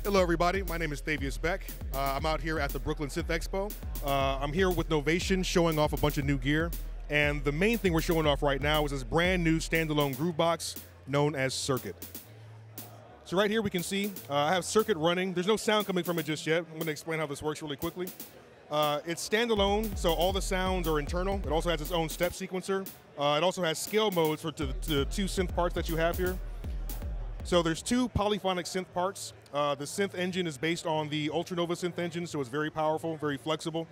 Hello everybody, my name is Thavius Beck. I'm out here at the Brooklyn Synth Expo. I'm here with Novation showing off a bunch of new gear. And the main thing we're showing off right now is this brand new standalone groove box known as Circuit. So right here we can see I have Circuit running. There's no sound coming from it just yet. I'm going to explain how this works really quickly. It's standalone, so all the sounds are internal. It also has its own step sequencer. It also has scale modes for the two synth parts that you have here. So there's two polyphonic synth parts. The synth engine is based on the Ultranova synth engine, so it's very powerful, very flexible.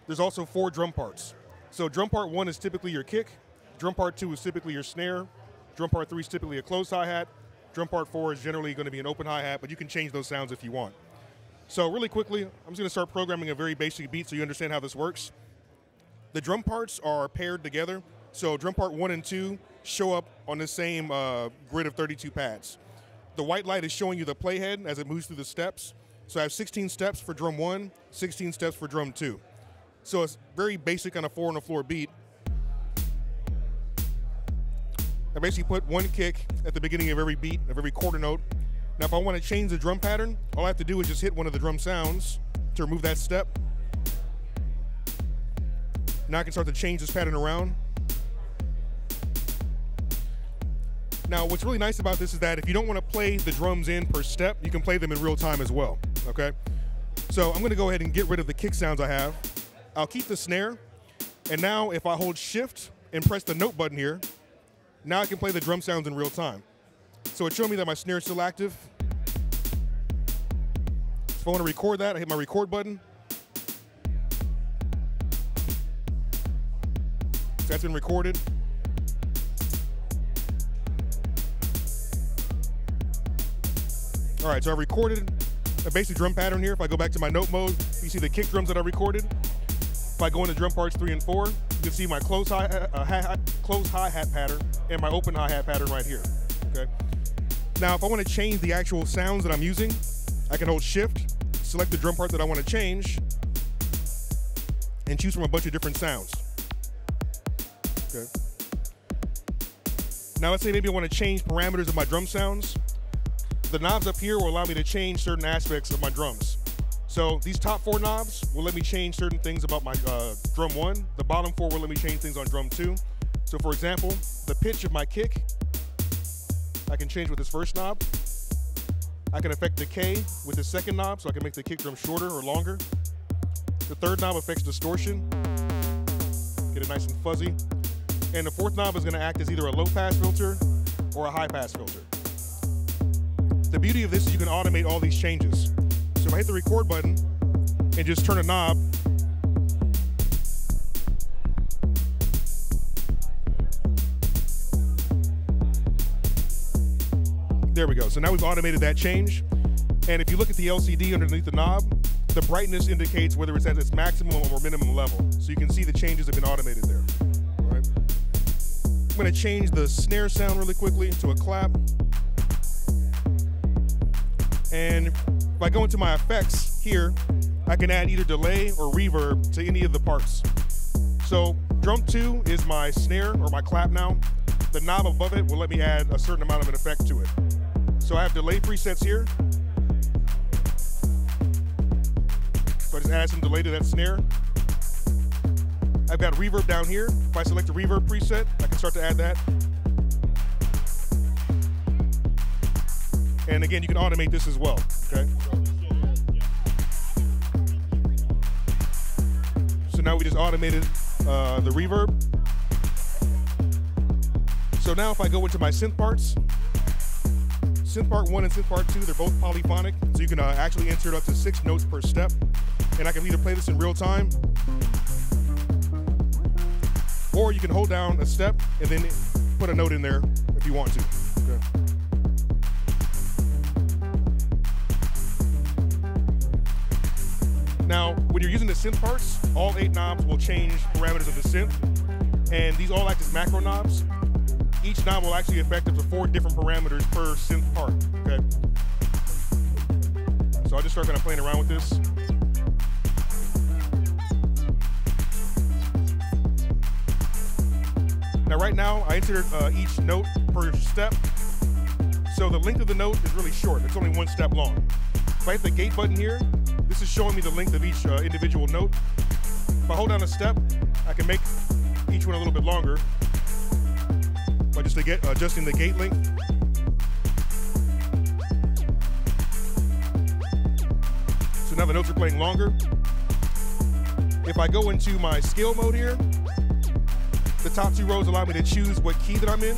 There's also 4 drum parts. So drum part 1 is typically your kick. Drum part 2 is typically your snare. Drum part 3 is typically a closed hi-hat. Drum part 4 is generally going to be an open hi-hat, but you can change those sounds if you want. So really quickly, I'm just going to start programming a very basic beat so you understand how this works. The drum parts are paired together. So drum part 1 and 2 show up on the same grid of 32 pads. The white light is showing you the playhead as it moves through the steps. So I have 16 steps for drum 1, 16 steps for drum 2. So it's very basic on a 4-on-the-floor beat. I basically put one kick at the beginning of every beat, of every quarter note. Now if I want to change the drum pattern, all I have to do is just hit one of the drum sounds to remove that step. Now I can start to change this pattern around. Now, what's really nice about this is that if you don't want to play the drums in per step, you can play them in real time as well, okay? So I'm going to go ahead and get rid of the kick sounds I have. I'll keep the snare, and now if I hold shift and press the note button here, now I can play the drum sounds in real time. So it's showing me that my snare is still active. If I want to record that, I hit my record button. So that's been recorded. All right, so I recorded a basic drum pattern here. If I go back to my note mode, you see the kick drums that I recorded. If I go into drum parts 3 and 4, you can see my closed hi-hat pattern and my open hi-hat pattern right here, okay? Now, if I want to change the actual sounds that I'm using, I can hold shift, select the drum part that I want to change, and choose from a bunch of different sounds, okay? Now, let's say maybe I want to change parameters of my drum sounds. The knobs up here will allow me to change certain aspects of my drums. So these top 4 knobs will let me change certain things about my drum 1. The bottom 4 will let me change things on drum 2. So for example, the pitch of my kick, I can change with this first knob. I can affect decay with the second knob, so I can make the kick drum shorter or longer. The third knob affects distortion, get it nice and fuzzy. And the fourth knob is going to act as either a low pass filter or a high pass filter. The beauty of this is you can automate all these changes. So if I hit the record button and just turn a knob, there we go. So now we've automated that change. And if you look at the LCD underneath the knob, the brightness indicates whether it's at its maximum or minimum level. So you can see the changes have been automated there. All right. I'm going to change the snare sound really quickly to a clap. And if I go into my effects here, I can add either delay or reverb to any of the parts. So drum 2 is my snare or my clap now. The knob above it will let me add a certain amount of an effect to it. So I have delay presets here. So I just add some delay to that snare. I've got reverb down here. If I select a reverb preset, I can start to add that. And again, you can automate this as well, okay? So now we just automated the reverb. So now if I go into my synth parts, synth part 1 and synth part 2, they're both polyphonic. So you can actually insert up to 6 notes per step. And I can either play this in real time, or you can hold down a step and then put a note in there if you want to, okay? Now, when you're using the synth parts, all 8 knobs will change parameters of the synth, and these all act as macro knobs. Each knob will actually affect up to 4 different parameters per synth part, okay? So I'll just start kind of playing around with this. Now right now, I entered each note per step. So the length of the note is really short. It's only 1 step long. If I hit the gate button here, this is showing me the length of each individual note. If I hold down a step, I can make each one a little bit longer by just adjusting the gate length. So now the notes are playing longer. If I go into my scale mode here, the top 2 rows allow me to choose what key that I'm in.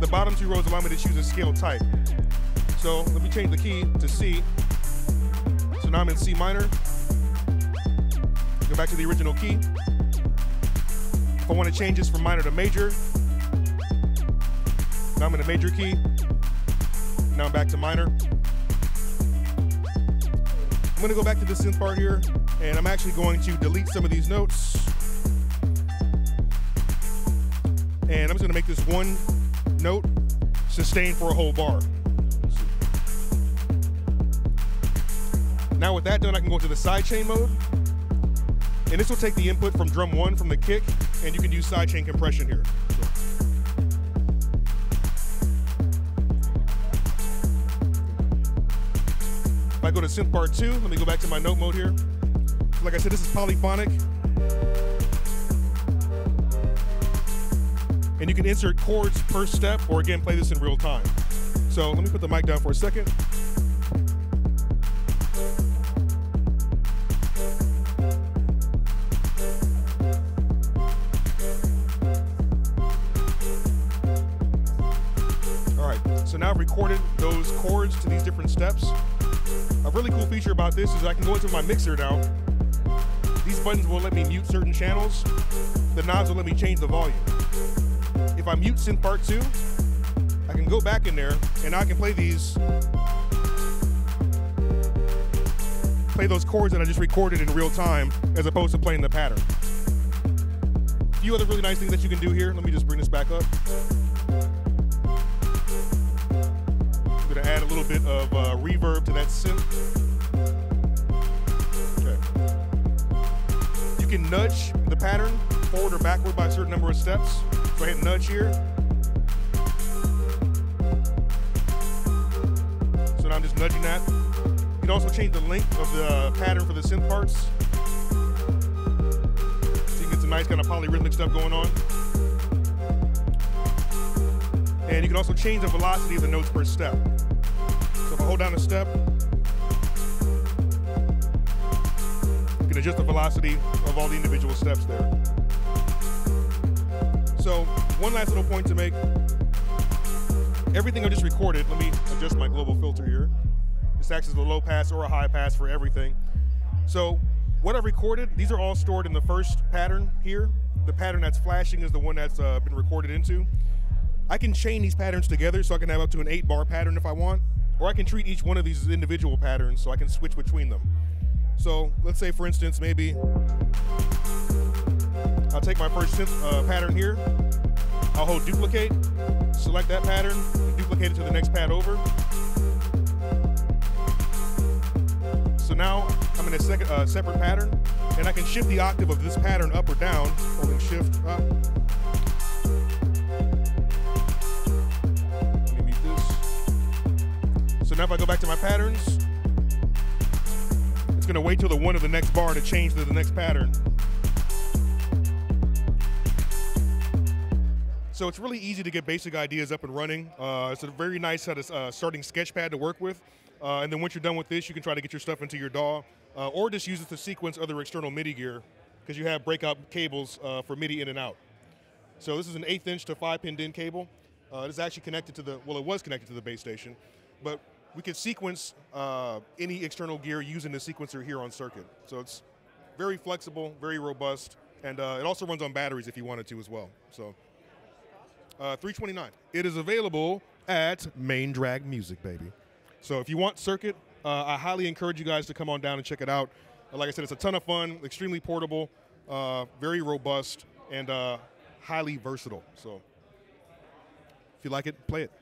The bottom 2 rows allow me to choose a scale type. So let me change the key to C. So now I'm in C minor. Go back to the original key. If I want to change this from minor to major, now I'm in a major key. Now I'm back to minor. I'm going to go back to the synth part here, and I'm actually going to delete some of these notes. And I'm just going to make this one note sustain for a whole bar. Now with that done, I can go into the sidechain mode. And this will take the input from drum 1 from the kick, and you can use sidechain compression here. If I go to synth part 2, let me go back to my note mode here. Like I said, this is polyphonic. And you can insert chords per step, or again, play this in real time. So let me put the mic down for a second. All right, so now I've recorded those chords to these different steps. A really cool feature about this is I can go into my mixer now. These buttons will let me mute certain channels. The knobs will let me change the volume. If I mute synth part 2, I can go back in there and now I can play those chords that I just recorded in real time as opposed to playing the pattern. A few other really nice things that you can do here. Let me just bring this back up. I'm gonna add a little bit of reverb to that synth. Okay. You can nudge the pattern forward or backward by a certain number of steps. So I hit nudge here. So now I'm just nudging that. You can also change the length of the pattern for the synth parts. So you can get some nice kind of polyrhythmic stuff going on. And you can also change the velocity of the notes per step. So if I hold down a step, you can adjust the velocity of all the individual steps there. So one last little point to make. Everything I just recorded, let me adjust my global filter here. This acts as a low pass or a high pass for everything. So what I've recorded, these are all stored in the first pattern here. The pattern that's flashing is the one that's been recorded into. I can chain these patterns together so I can have up to an 8-bar pattern if I want, or I can treat each one of these as individual patterns so I can switch between them. So let's say, for instance, maybe I'll take my first synth pattern here. I'll hold duplicate, select that pattern, and duplicate it to the next pad over. So now I'm in a separate pattern, and I can shift the octave of this pattern up or down, holding shift up. Let me mute this. So now if I go back to my patterns, it's gonna wait till the one of the next bar to change to the next pattern. So it's really easy to get basic ideas up and running. It's a very nice set of starting sketch pad to work with. And then once you're done with this, you can try to get your stuff into your DAW, or just use it to sequence other external MIDI gear, because you have breakout cables for MIDI in and out. So this is an 1/8 inch to 5-pin DIN cable. It is actually connected to the, well, it was connected to the base station, but we could sequence any external gear using the sequencer here on circuit. So it's very flexible, very robust, and it also runs on batteries if you wanted to as well. So. $329. It is available at Main Drag Music, baby. So if you want circuit, I highly encourage you guys to come on down and check it out. Like I said, it's a ton of fun, extremely portable, very robust, and highly versatile. So if you like it, play it.